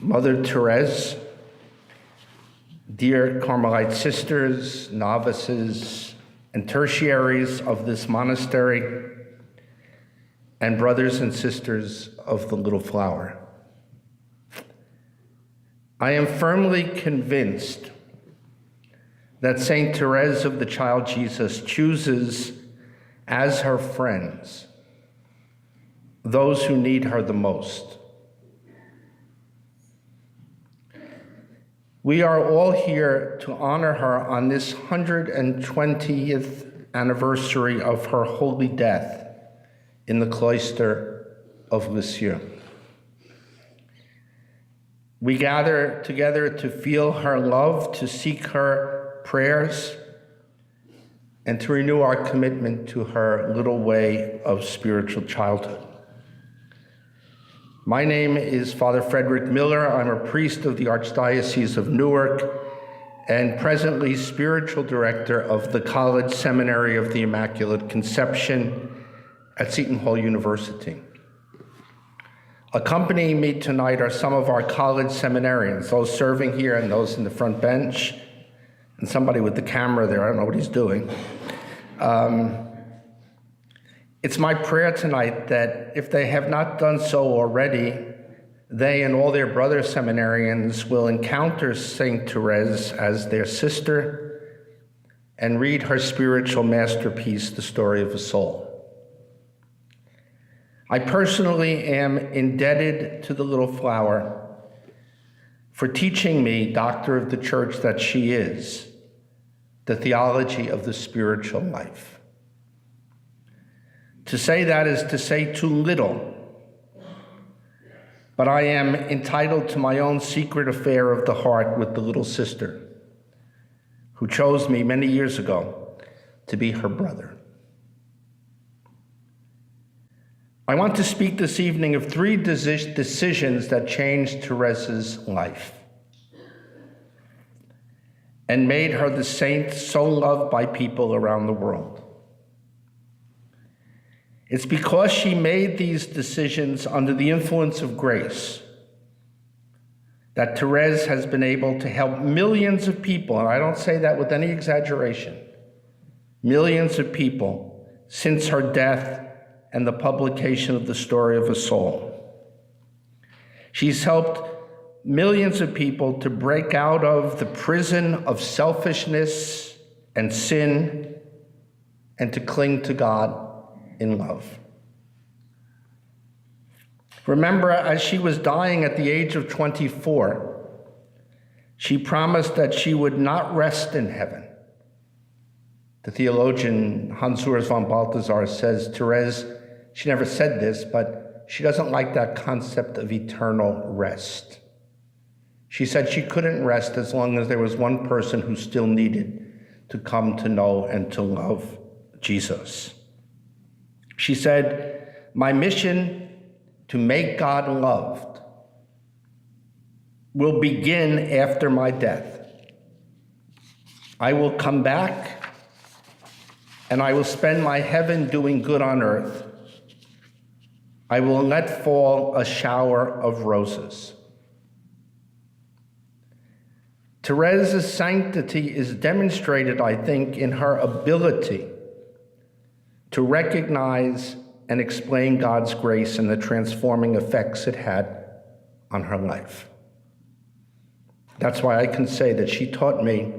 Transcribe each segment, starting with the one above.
Mother Therese, dear Carmelite sisters, novices, and tertiaries of this monastery, and brothers and sisters of the Little Flower. I am firmly convinced that Saint Therese of the Child Jesus chooses as her friends those who need her the most. We are all here to honor her on this 120th anniversary of her holy death in the cloister of Lisieux. We gather together to feel her love, to seek her prayers, and to renew our commitment to her little way of spiritual childhood. My name is Father Frederick Miller. I'm a priest of the Archdiocese of Newark and presently spiritual director of the College Seminary of the Immaculate Conception at Seton Hall University. Accompanying me tonight are some of our college seminarians, those serving here and those in the front bench, and somebody with the camera there, I don't know what he's doing. It's my prayer tonight that if they have not done so already, they and all their brother seminarians will encounter Saint Therese as their sister and read her spiritual masterpiece, The Story of a Soul. I personally am indebted to the Little Flower for teaching me, doctor of the church that she is, the theology of the spiritual life. To say that is to say too little, but I am entitled to my own secret affair of the heart with the little sister who chose me many years ago to be her brother. I want to speak this evening of three decisions that changed Therese's life and made her the saint so loved by people around the world. It's because she made these decisions under the influence of grace that Therese has been able to help millions of people, and I don't say that with any exaggeration, millions of people since her death and the publication of The Story of a Soul. She's helped millions of people to break out of the prison of selfishness and sin and to cling to God in love. Remember, as she was dying at the age of 24, she promised that she would not rest in heaven. The theologian Hans Urs von Balthasar says Therese, she never said this, but she doesn't like that concept of eternal rest. She said she couldn't rest as long as there was one person who still needed to come to know and to love Jesus. She said, my mission to make God loved will begin after my death. I will come back and I will spend my heaven doing good on earth. I will let fall a shower of roses. Therese's sanctity is demonstrated, I think, in her ability to recognize and explain God's grace and the transforming effects it had on her life. That's why I can say that she taught me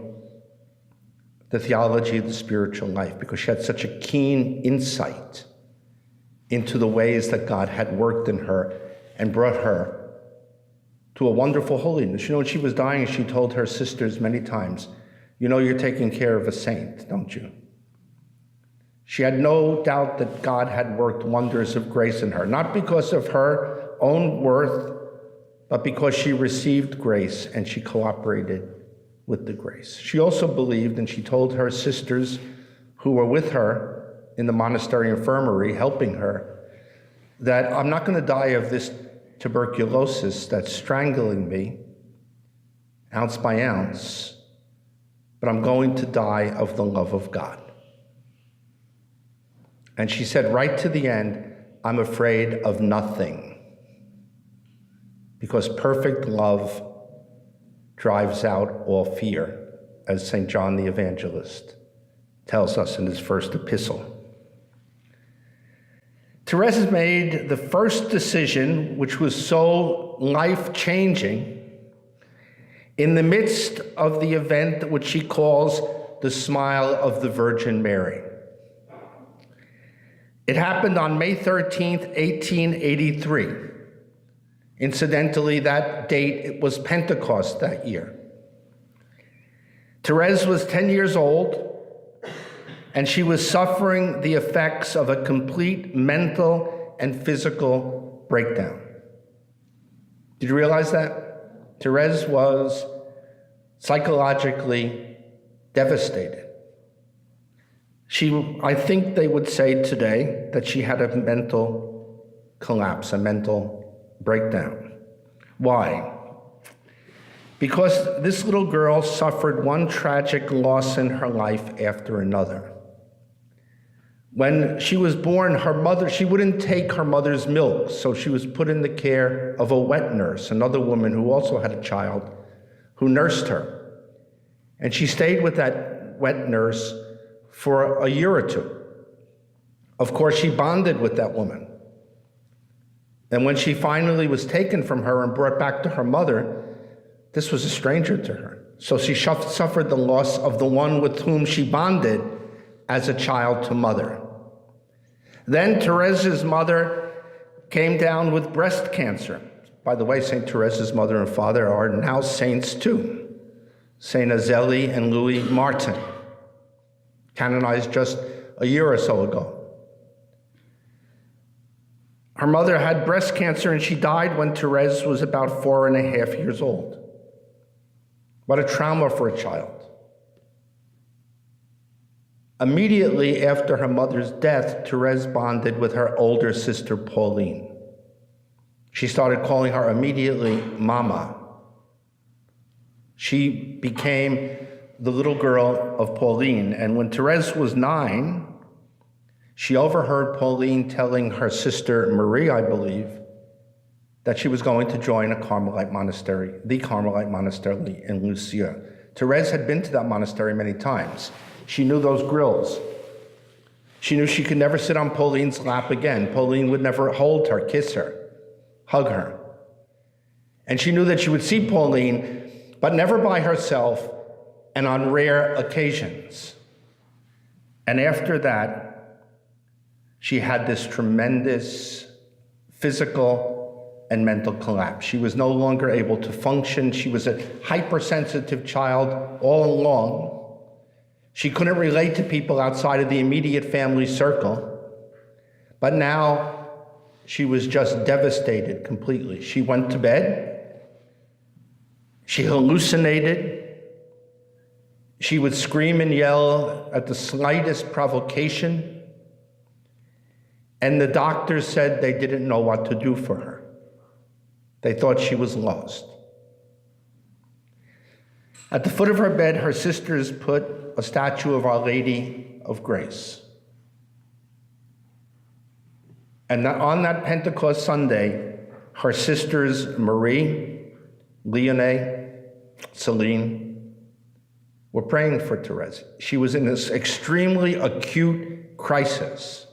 the theology of the spiritual life, because she had such a keen insight into the ways that God had worked in her and brought her to a wonderful holiness. You know, when she was dying, she told her sisters many times, you know, you're taking care of a saint, don't you? She had no doubt that God had worked wonders of grace in her, not because of her own worth, but because she received grace and she cooperated with the grace. She also believed, and she told her sisters who were with her in the monastery infirmary, helping her, that I'm not going to die of this tuberculosis that's strangling me, ounce by ounce, but I'm going to die of the love of God. And she said right to the end, I'm afraid of nothing, because perfect love drives out all fear, as St. John the Evangelist tells us in his first epistle. Therese made the first decision, which was so life-changing, in the midst of the event which she calls the Smile of the Virgin Mary. It happened on May 13th, 1883. Incidentally, that date, it was Pentecost that year. Thérèse was 10 years old, and she was suffering the effects of a complete mental and physical breakdown. Did you realize that? Thérèse was psychologically devastated. I think they would say today that she had a mental collapse, a mental breakdown. Why? Because this little girl suffered one tragic loss in her life after another. When she was born, she wouldn't take her mother's milk, so she was put in the care of a wet nurse, another woman who also had a child, who nursed her. And she stayed with that wet nurse for a year or two. Of course, she bonded with that woman. And when she finally was taken from her and brought back to her mother, this was a stranger to her. So she suffered the loss of the one with whom she bonded as a child to mother. Then Therese's mother came down with breast cancer. By the way, St. Therese's mother and father are now saints too. St. Azélie and Louis Martin, canonized just a year or so ago. Her mother had breast cancer and she died when Thérèse was about 4.5 years old. What a trauma for a child. Immediately after her mother's death, Thérèse bonded with her older sister, Pauline. She started calling her immediately Mama. She became the little girl of Pauline, and when Thérèse was 9, she overheard Pauline telling her sister Marie, I believe, that she was going to join a Carmelite monastery, the Carmelite monastery in Lucia. Thérèse had been to that monastery many times. She knew those grills. She knew she could never sit on Pauline's lap again. Pauline would never hold her, kiss her, hug her. And she knew that she would see Pauline, but never by herself and on rare occasions. And after that, she had this tremendous physical and mental collapse. She was no longer able to function. She was a hypersensitive child all along. She couldn't relate to people outside of the immediate family circle. But now she was just devastated completely. She went to bed. She hallucinated. She would scream and yell at the slightest provocation. And the doctors said they didn't know what to do for her. They thought she was lost. At the foot of her bed, her sisters put a statue of Our Lady of Grace. And on that Pentecost Sunday, her sisters Marie, Leonie, Celine, were praying for Thérèse. She was in this extremely acute crisis.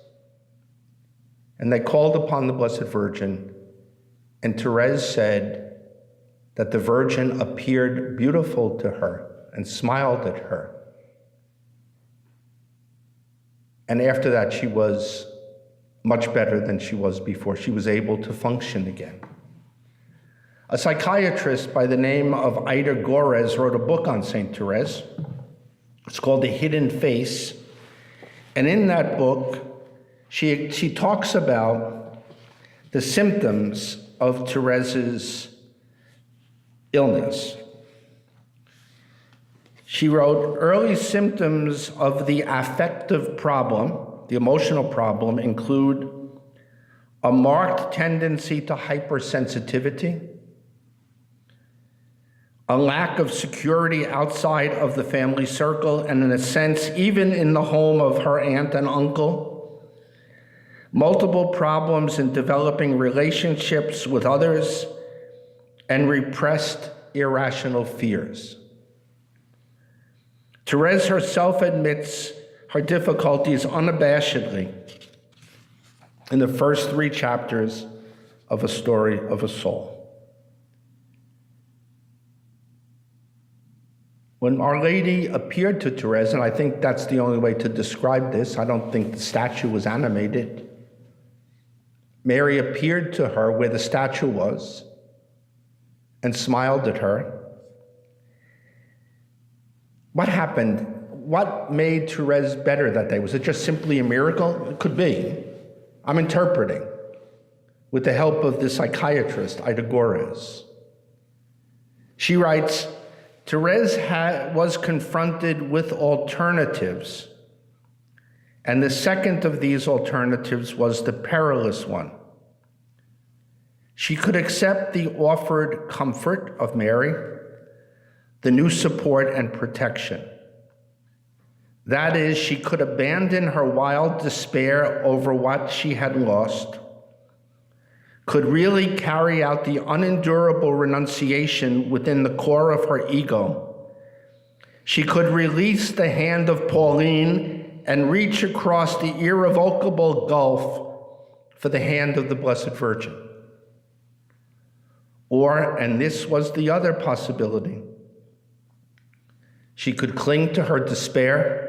And they called upon the Blessed Virgin, and Thérèse said that the Virgin appeared beautiful to her and smiled at her. And after that, she was much better than she was before. She was able to function again. A psychiatrist by the name of Ida Gores wrote a book on St. Thérèse. It's called The Hidden Face. And in that book, she talks about the symptoms of Thérèse's illness. She wrote, early symptoms of the affective problem, the emotional problem, include a marked tendency to hypersensitivity, a lack of security outside of the family circle, and in a sense, even in the home of her aunt and uncle, multiple problems in developing relationships with others, and repressed irrational fears. Therese herself admits her difficulties unabashedly in the first 3 chapters of A Story of a Soul. When Our Lady appeared to Thérèse, and I think that's the only way to describe this, I don't think the statue was animated. Mary appeared to her where the statue was and smiled at her. What happened? What made Thérèse better that day? Was it just simply a miracle? It could be. I'm interpreting with the help of the psychiatrist, Ida Gores. She writes, Thérèse was confronted with alternatives, and the second of these alternatives was the perilous one. She could accept the offered comfort of Mary, the new support and protection. That is, she could abandon her wild despair over what she had lost, could really carry out the unendurable renunciation within the core of her ego. She could release the hand of Pauline and reach across the irrevocable gulf for the hand of the Blessed Virgin. Or, and this was the other possibility, she could cling to her despair.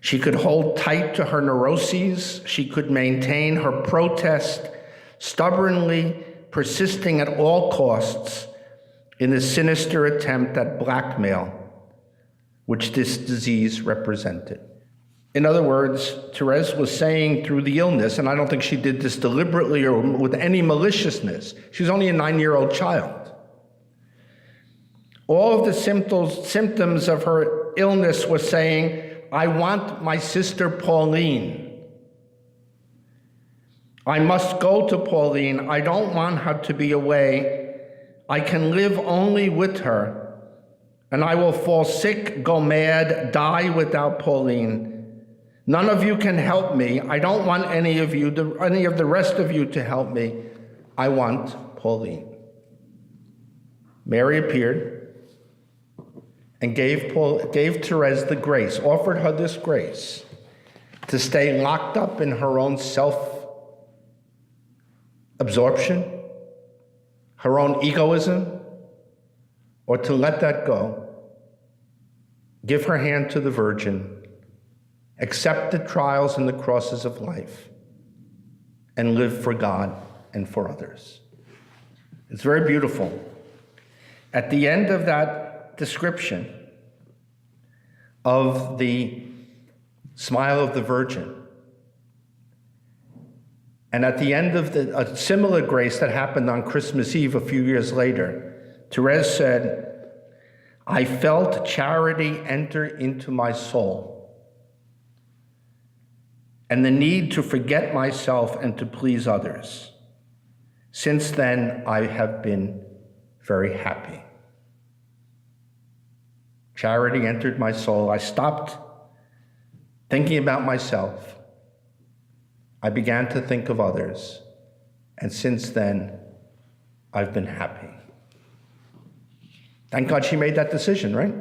She could hold tight to her neuroses. She could maintain her protest, stubbornly persisting at all costs in the sinister attempt at blackmail which this disease represented. In other words, Thérèse was saying through the illness, and I don't think she did this deliberately or with any maliciousness, she was only a 9-year-old child. All of the symptoms of her illness was saying, I want my sister Pauline. I must go to Pauline. I don't want her to be away. I can live only with her, and I will fall sick, go mad, die without Pauline. None of you can help me. I don't want any of the rest of you to help me. I want Pauline. Mary appeared and gave Thérèse the grace, offered her this grace to stay locked up in her own self-absorption, her own egoism, or to let that go, give her hand to the Virgin, accept the trials and the crosses of life, and live for God and for others. It's very beautiful. At the end of that description of the smile of the Virgin, and at the end of a similar grace that happened on Christmas Eve a few years later, Thérèse said, I felt charity enter into my soul, and the need to forget myself and to please others. Since then, I have been very happy. Charity entered my soul. I stopped thinking about myself. I began to think of others. And since then, I've been happy. Thank God she made that decision, right?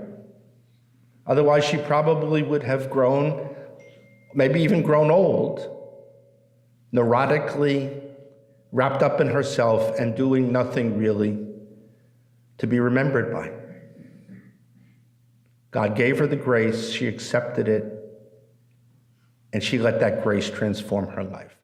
Otherwise, she probably would have grown, maybe even grown old, neurotically wrapped up in herself and doing nothing really to be remembered by. God gave her the grace, she accepted it, and she let that grace transform her life.